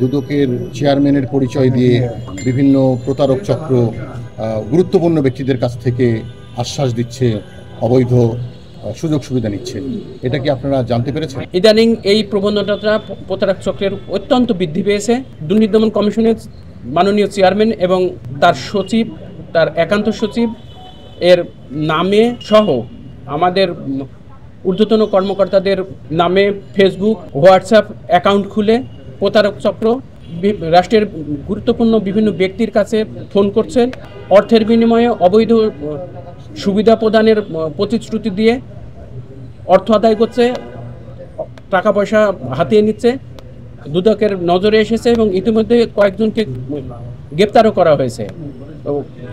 দুদকের চেয়ারম্যানের পরিচয় দিয়ে বিভিন্ন প্রতারক চক্র গুরুত্বপূর্ণ ব্যক্তিদের কাছ থেকে আশ্বাস দিচ্ছে, অবৈধ সুযোগ সুবিধা নিচ্ছে। এটা কি আপনারা জানতে পেরেছেন? ইদানিং এই প্রবণতাটা প্রতারক চক্রের অত্যন্ত বৃদ্ধি পেয়েছে। দুর্নীতি দমন কমিশনের মাননীয় চেয়ারম্যান এবং তার সচিব, তার একান্ত সচিব এর নামে সহ আমাদের ঊর্ধ্বতন কর্মকর্তাদের নামে ফেসবুক, হোয়াটসঅ্যাপ অ্যাকাউন্ট খুলে প্রতারক চক্র রাষ্ট্রের গুরুত্বপূর্ণ বিভিন্ন ব্যক্তির কাছে ফোন করছেন, অর্থের বিনিময়ে অবৈধ সুবিধা প্রদানের প্রতিশ্রুতি দিয়ে অর্থ আদায় করছে, টাকা পয়সা হাতিয়ে নিচ্ছে। দুদকের নজরে এসেছে এবং ইতিমধ্যে কয়েকজনকে গ্রেপ্তারও করা হয়েছে।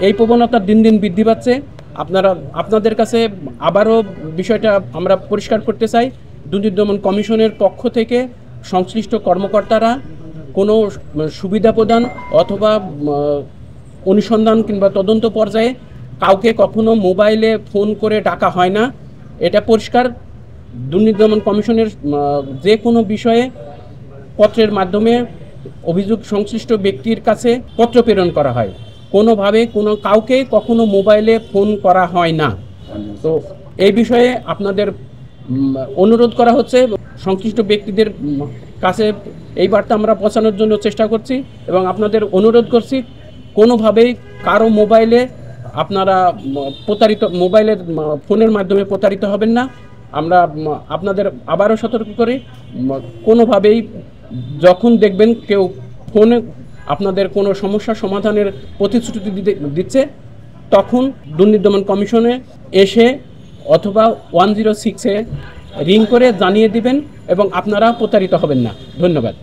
এই প্রবণতা দিন দিন বৃদ্ধি পাচ্ছে। আপনাদের কাছে আবারও বিষয়টা আমরা পরিষ্কার করতে চাই, দুর্নীতি দমন কমিশনের পক্ষ থেকে সংশ্লিষ্ট কর্মকর্তারা কোনো সুবিধা প্রদান অথবা অনুসন্ধান কিংবা তদন্ত পর্যায়ে কাউকে কখনো মোবাইলে ফোন করে ডাকা হয় না। এটা পরিষ্কার। দুর্নীতি দমন কমিশনের যে কোনো বিষয়ে পত্রের মাধ্যমে অভিযোগ সংশ্লিষ্ট ব্যক্তির কাছে পত্র প্রেরণ করা হয়, কোনোভাবে কোনো কাউকে কখনো মোবাইলে ফোন করা হয় না। তো এই বিষয়ে আপনাদের অনুরোধ করা হচ্ছে, সংশ্লিষ্ট ব্যক্তিদের কাছে এই বার্তা আমরা পৌঁছানোর জন্য চেষ্টা করছি এবং আপনাদের অনুরোধ করছি কোনোভাবেই কারো মোবাইলে আপনারা মোবাইলের ফোনের মাধ্যমে প্রতারিত হবেন না। আমরা আপনাদের আবারও সতর্ক করি, কোনোভাবেই যখন দেখবেন কেউ ফোনে আপনাদের কোনো সমস্যার সমাধানের প্রতিশ্রুতি দিচ্ছে, তখন দুর্নীতি দমন কমিশনে এসে অথবা 106-এ রিং করে জানিয়ে দিবেন এবং আপনারা প্রতারিত হবেন না। ধন্যবাদ।